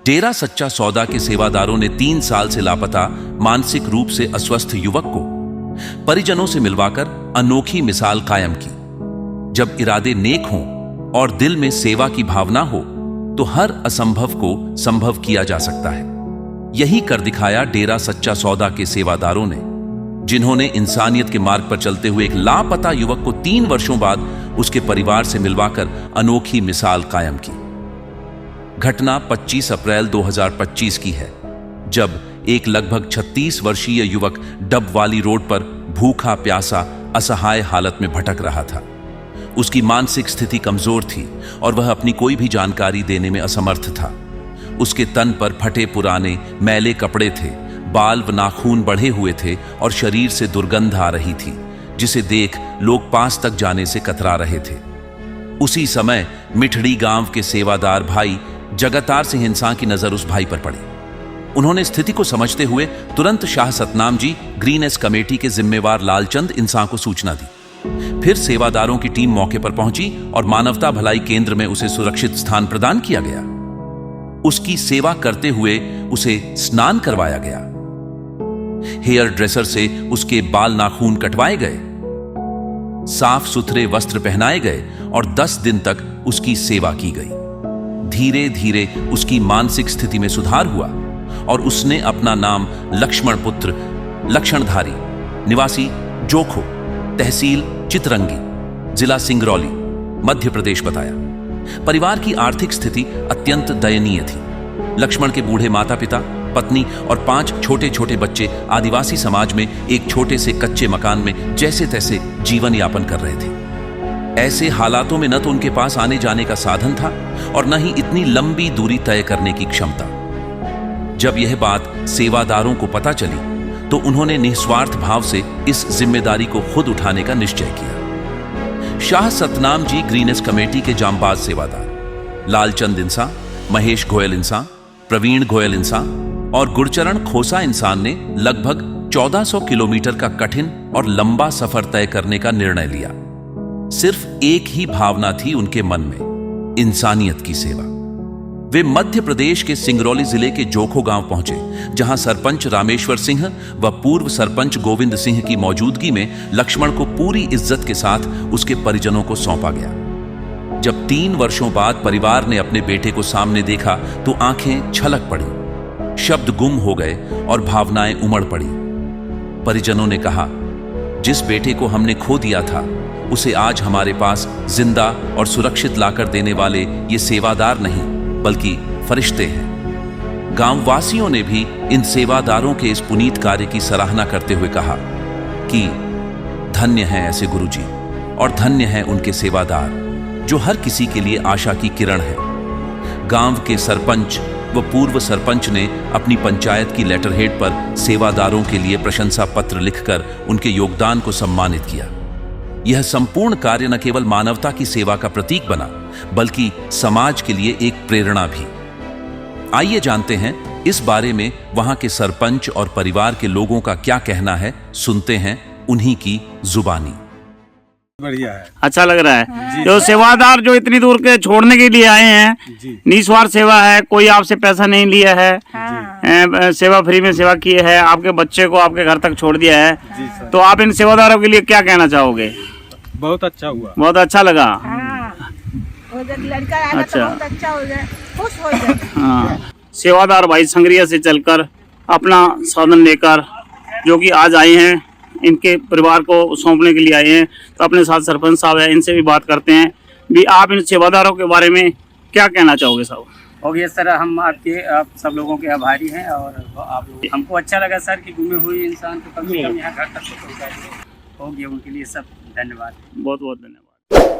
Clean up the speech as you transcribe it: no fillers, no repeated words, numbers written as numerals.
डेरा सच्चा सौदा के सेवादारों ने 3 साल से लापता मानसिक रूप से अस्वस्थ युवक को परिजनों से मिलवाकर अनोखी मिसाल कायम की। जब इरादे नेक हों और दिल में सेवा की भावना हो तो हर असंभव को संभव किया जा सकता है। यही कर दिखाया डेरा सच्चा सौदा के सेवादारों ने, जिन्होंने इंसानियत के मार्ग पर चलते हुए एक लापता युवक को 3 वर्षों बाद उसके परिवार से मिलवाकर अनोखी मिसाल कायम की। घटना 25 अप्रैल 2025 की है, जब एक लगभग 36 वर्षीय युवक डबवाली रोड पर भूखा प्यासा असहाय हालत में भटक रहा था। उसकी मानसिक स्थिति कमजोर थी और वह अपनी कोई भी जानकारी देने में असमर्थ था। उसके तन पर फटे पुराने मैले कपड़े थे, बाल व नाखून बढ़े हुए थे और शरीर से दुर्गंध आ रही थी, जिसे देख लोग पास तक जाने से कतरा रहे थे। उसी समय मिठड़ी गांव के सेवादार भाई जगतार सिंह इंसान की नजर उस भाई पर पड़ी। उन्होंने स्थिति को समझते हुए तुरंत शाह सतनाम जी ग्रीनेस कमेटी के जिम्मेवार लालचंद इंसान को सूचना दी। फिर सेवादारों की टीम मौके पर पहुंची और मानवता भलाई केंद्र में उसे सुरक्षित स्थान प्रदान किया गया। उसकी सेवा करते हुए उसे स्नान करवाया गया। हेयर ड्रेसर से उसके बाल नाखून कटवाए गए, साफ सुथरे वस्त्र पहनाए गए और 10 दिन तक उसकी सेवा की गई। धीरे धीरे उसकी मानसिक स्थिति में सुधार हुआ और उसने अपना नाम लक्ष्मण पुत्र लक्षणधारी, निवासी जोखो, तहसील चितरंगी, जिला सिंगरौली, मध्य प्रदेश बताया। परिवार की आर्थिक स्थिति अत्यंत दयनीय थी। लक्ष्मण के बूढ़े माता पिता, पत्नी और 5 छोटे छोटे बच्चे आदिवासी समाज में एक छोटे से कच्चे मकान में जैसे तैसे जीवन यापन कर रहे थे। ऐसे हालातों में न तो उनके पास आने जाने का साधन था और न ही इतनी लंबी दूरी तय करने की क्षमता। जब यह बात सेवादारों को पता चली तो उन्होंने निस्वार्थ भाव से इस जिम्मेदारी को खुद उठाने का निश्चय किया। शाह सतनाम जी ग्रीनेस कमेटी के जांबाज सेवादार लालचंद इंसान, महेश गोयल इंसान, प्रवीण गोयल इंसान और गुरचरण खोसा इंसान ने लगभग 1400 किलोमीटर का कठिन और लंबा सफर तय करने का निर्णय लिया। सिर्फ एक ही भावना थी उनके मन में, इंसानियत की सेवा। वे मध्य प्रदेश के सिंगरौली जिले के जोखो गांव पहुंचे, जहां सरपंच रामेश्वर सिंह व पूर्व सरपंच गोविंद सिंह की मौजूदगी में लक्ष्मण को पूरी इज्जत के साथ उसके परिजनों को सौंपा गया। जब 3 वर्षों बाद परिवार ने अपने बेटे को सामने देखा तो आंखें छलक पड़ी, शब्द गुम हो गए और भावनाएं उमड़ पड़ी। परिजनों ने कहा, जिस बेटे को हमने खो दिया था उसे आज हमारे पास जिंदा और सुरक्षित लाकर देने वाले ये सेवादार नहीं बल्कि फरिश्ते हैं। गांववासियों ने भी इन सेवादारों के इस पुनीत कार्य की सराहना करते हुए कहा कि धन्य हैं ऐसे गुरुजी और धन्य हैं उनके सेवादार, जो हर किसी के लिए आशा की किरण है। गांव के सरपंच व पूर्व सरपंच ने अपनी पंचायत की लेटरहेड पर सेवादारों के लिए प्रशंसा पत्र लिखकर उनके योगदान को सम्मानित किया। यह संपूर्ण कार्य न केवल मानवता की सेवा का प्रतीक बना बल्कि समाज के लिए एक प्रेरणा भी। आइए जानते हैं इस बारे में वहां के सरपंच और परिवार के लोगों का क्या कहना है। सुनते हैं उन्हीं की जुबानी। बढ़िया है, अच्छा लग रहा है। जो सेवादार जो इतनी दूर के छोड़ने के लिए आए हैं, निस्वार्थ सेवा है, कोई आपसे पैसा नहीं लिया है, सेवा फ्री में सेवा की है, आपके बच्चे को आपके घर तक छोड़ दिया है, तो आप इन सेवादारों के लिए क्या कहना चाहोगे? बहुत अच्छा हुआ, बहुत अच्छा लगा। लड़का आएगा तो बहुत अच्छा हो जाए, खुश हो जाए। हाँ, सेवादार भाई संगरिया से चलकर अपना साधन लेकर जो कि आज आए हैं, इनके परिवार को सौंपने के लिए आए हैं, तो अपने साथ सरपंच साहब है, इनसे भी बात करते हैं भी आप इन सेवादारों के बारे में क्या कहना चाहोगे साहब? होगी सर, हम आप सब लोगों के आभारी हैं और आप लोग हमको अच्छा लगा सर कि गुमे हुए इंसान को कम से कम यहाँ घर तक पहुँचाइए। होगी उनके लिए सब धन्यवाद, बहुत बहुत धन्यवाद।